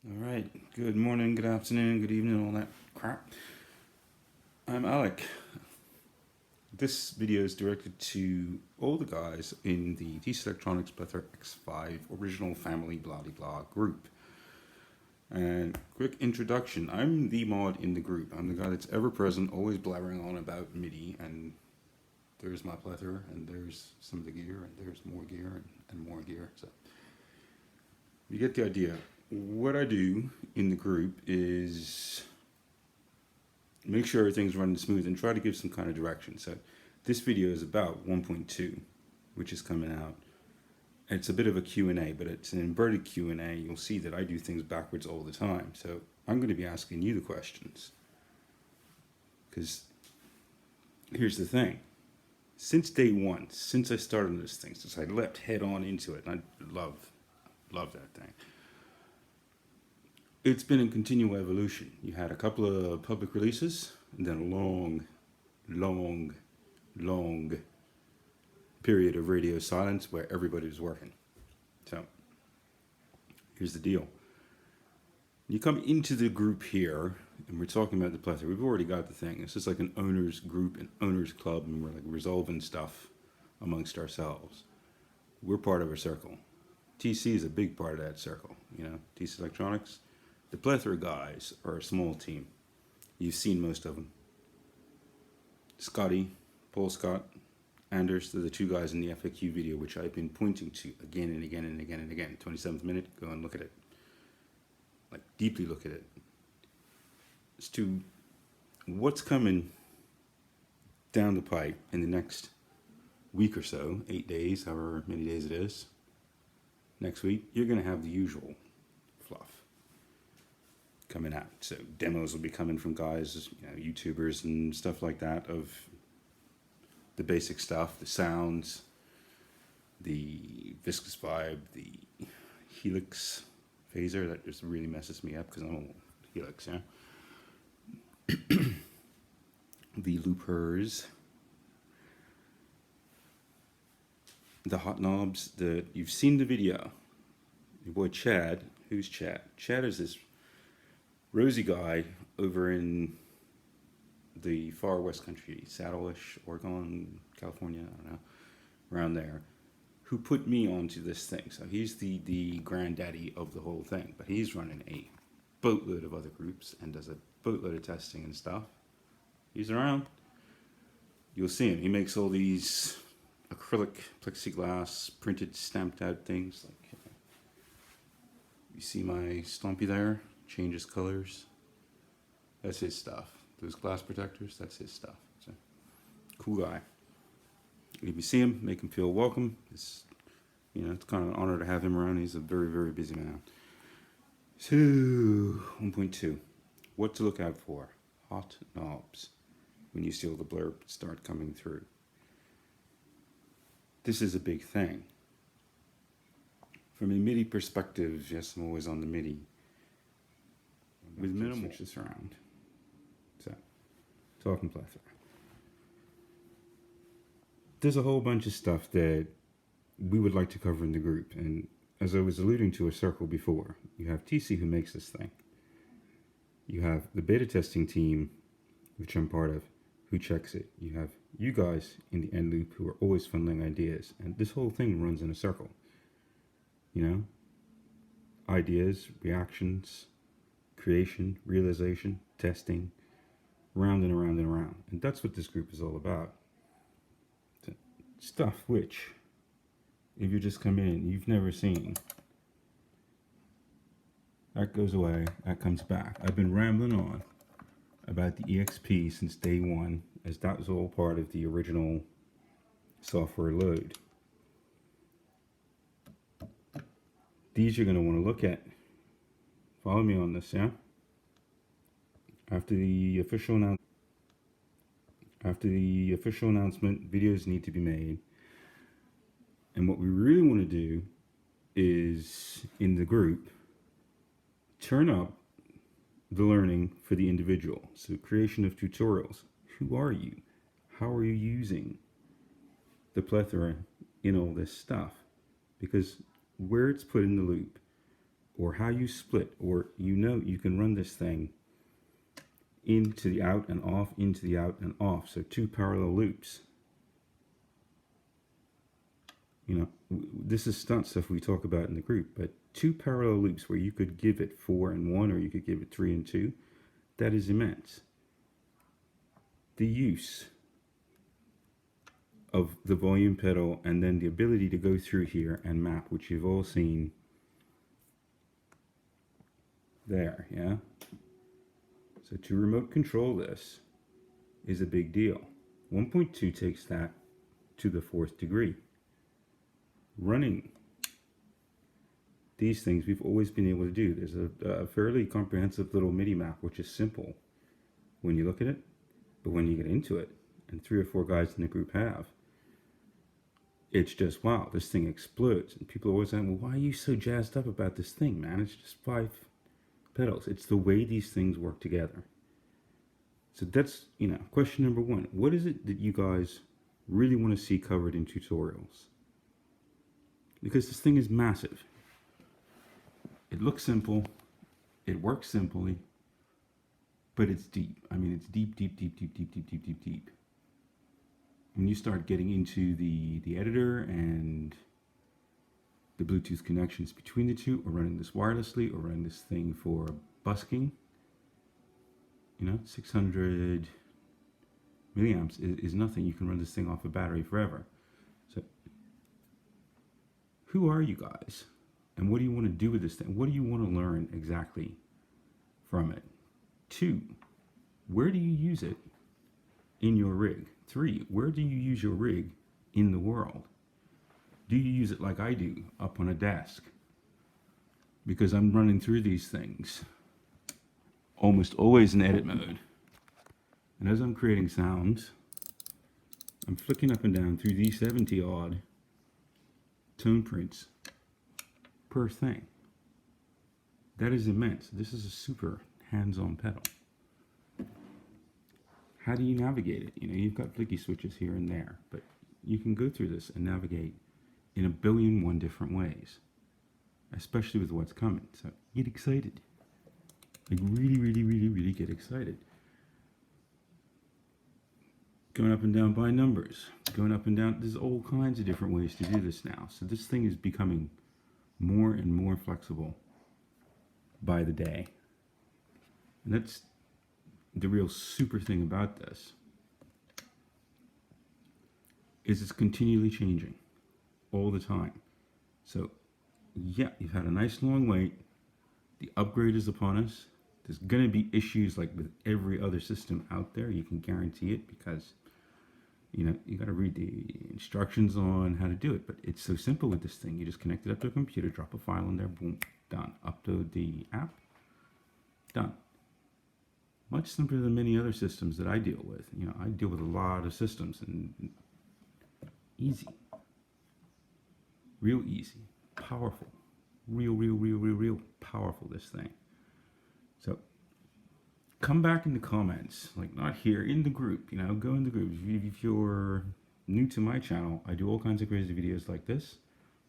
All right, good morning, good afternoon, good evening, all that crap. I'm Alec. This video is directed to all the guys in the TC Electronics Plethora X5 original family blah blah group. And quick introduction, I'm the mod in the group. I'm the guy that's ever present, always blabbering on about MIDI, and there's my plethora, and there's some of the gear, and there's more gear, and more gear. So you get the idea. What I do in the group is make sure everything's running smooth and try to give some kind of direction. So this video is about 1.2, which is coming out. It's a bit of a Q&A, but it's an inverted Q&A. You'll see that I do things backwards all the time. So I'm going to be asking you the questions. Because here's the thing. Since day one, since I started this thing, since I leapt head on into it, and I love that thing. It's been in continual evolution. You had a couple of public releases, and then a long period of radio silence where everybody was working. So, here's the deal. You come into the group here, and we're talking about the plethora. We've already got the thing. This is like an owners group, an owners club, and we're like resolving stuff amongst ourselves. We're part of a circle. TC is a big part of that circle. You know, TC Electronics. The plethora guys are a small team. You've seen most of them. Scotty, Paul Scott, Anders, they're the two guys in the FAQ video, which I've been pointing to again and again and again and again. 27th minute, go and look at it. Like, deeply look at it. As to what's coming down the pipe in the next week or so, 8 days, however many days it is. Next week, you're going to have the usual fluff coming out. So demos will be coming from guys, you know, YouTubers and stuff like that, of the basic stuff, the sounds, the viscous vibe, the helix phaser. That just really messes me up because I'm a helix, yeah. The loopers, the hot knobs. You've seen the video. Your boy Chad. Who's Chad? Chad is this rosy guy over in the far west country, Saddle-ish, Oregon, California, I don't know, around there, who put me onto this thing. So he's the granddaddy of the whole thing, but he's running a boatload of other groups and does a boatload of testing and stuff. He's around. You'll see him. He makes all these acrylic, plexiglass, printed, stamped out things. Like, you see my Stompy there? Changes colors. That's his stuff. Those glass protectors, that's his stuff. So, cool guy. If you see him, make him feel welcome. It's kind of an honor to have him around. He's a very, very busy man. So, 1.2. What to look out for? Hot knobs. When you see all the blurb start coming through. This is a big thing. From a MIDI perspective, yes, I'm always on the MIDI. With minimal switches around. So, talking plethora. There's a whole bunch of stuff that we would like to cover in the group, and as I was alluding to a circle before, you have TC who makes this thing. You have the beta testing team, which I'm part of, who checks it. You have you guys in the end loop who are always funneling ideas, and this whole thing runs in a circle. You know? Ideas, reactions, creation, realization, testing, round and around and around. And that's what this group is all about. Stuff which, if you just come in, you've never seen. That goes away, that comes back. I've been rambling on about the EXP since day one, as that was all part of the original software load. These you're going to want to look at. Follow me on this, yeah? After the official announcement, videos need to be made. And what we really want to do is, in the group, turn up the learning for the individual. So creation of tutorials. Who are you? How are you using the plethora in all this stuff? Because where it's put in the loop, or how you split, or you can run this thing into the out and off, into the out and off. So 2 parallel loops. This is stunt stuff we talk about in the group, but 2 parallel loops where you could give it 4 and 1, or you could give it 3 and 2, that is immense. The use of the volume pedal, and then the ability to go through here and map, which you've all seen there, yeah? So to remote control this is a big deal. 1.2 takes that to the 4th degree. Running these things we've always been able to do. There's a fairly comprehensive little MIDI map, which is simple when you look at it, but when you get into it, and 3 or 4 guys in the group have, it's just, wow, this thing explodes. And people are always saying, well, why are you so jazzed up about this thing, man? It's just 5 pedals. It's the way these things work together. So that's, question number 1. What is it that you guys really want to see covered in tutorials? Because this thing is massive. It looks simple, it works simply, but it's deep. I mean, it's deep, deep, deep, deep, deep, deep, deep, deep, deep. When you start getting into the editor and the Bluetooth connections between the two, or running this wirelessly, or running this thing for busking, 600 milliamps is nothing. You can run this thing off a battery forever. So who are you guys? And what do you want to do with this thing? What do you want to learn exactly from it? 2, where do you use it in your rig? 3, where do you use your rig in the world? Do you use it like I do, up on a desk? Because I'm running through these things almost always in edit mode. And as I'm creating sounds, I'm flicking up and down through these 70 odd tone prints per thing. That is immense. This is a super hands-on pedal. How do you navigate it? You've got flicky switches here and there, but you can go through this and navigate in 1,000,000,001 different ways, especially with what's coming. So get excited. Like really, really, really, really get excited. Going up and down by numbers, going up and down. There's all kinds of different ways to do this now. So this thing is becoming more and more flexible by the day. And that's the real super thing about this, is it's continually changing all the time. So yeah, you've had a nice long wait. The upgrade is upon us. There's going to be issues like with every other system out there. You can guarantee it, because you got to read the instructions on how to do it. But it's so simple with this thing. You just connect it up to a computer, drop a file in there, boom, done. Upload the app, done. Much simpler than many other systems that I deal with. I deal with a lot of systems, and easy, real easy, powerful, real powerful, this thing. So come back in the comments, like not here, in the group, go in the group. If you're new to my channel, I do all kinds of crazy videos like this,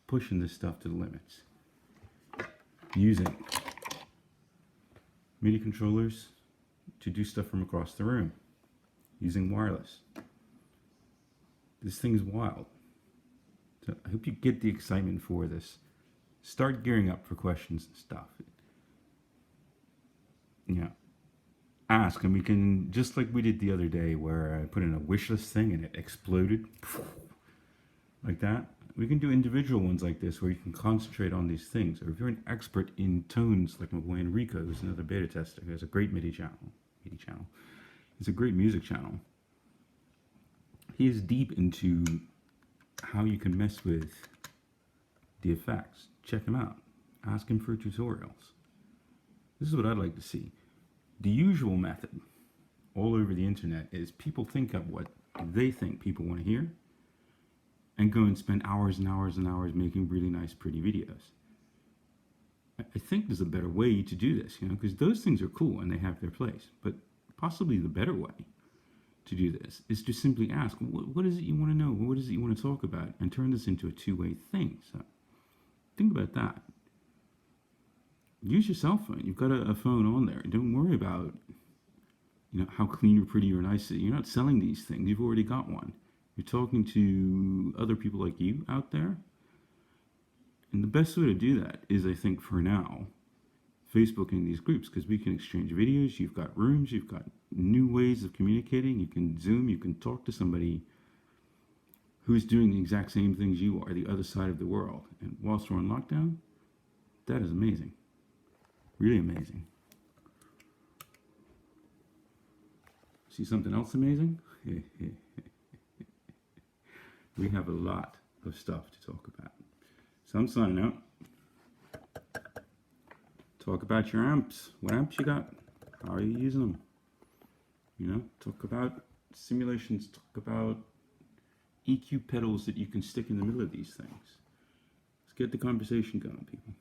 pushing this stuff to the limits. Using MIDI controllers to do stuff from across the room, using wireless. This thing is wild. So I hope you get the excitement for this. Start gearing up for questions and stuff. Ask, and we can, just like we did the other day where I put in a wish list thing and it exploded like that. We can do individual ones like this where you can concentrate on these things. Or if you're an expert in tones, like my boy Enrico, who's another beta tester, who has a great MIDI channel. It's a great music channel. He is deep into how you can mess with the effects. Check him out. Ask him for tutorials. This is what I'd like to see. The usual method all over the internet is people think of what they think people want to hear and go and spend hours and hours and hours making really nice, pretty videos. I think there's a better way to do this, because those things are cool and they have their place. But possibly the better way to do this is to simply ask, what is it you want to know? What is it you want to talk about? And turn this into a two-way thing. So think about that. use your cell phone. You've got a phone on there. Don't worry about, you know, how clean or pretty or nice it is. You're not selling these things. You've already got one. You're talking to other people like you out there. And the best way to do that is, I think, for now, Facebooking these groups, because we can exchange videos. You've got rooms. You've got new ways of communicating. You can Zoom. You can talk to somebody who's doing the exact same things you are, the other side of the world. And whilst we're on lockdown, that is amazing. Really amazing. See something else amazing? We have a lot of stuff to talk about. So I'm signing out. Talk about your amps. What amps you got? How are you using them? You know, talk about simulations. Talk about EQ pedals that you can stick in the middle of these things. Let's get the conversation going, people.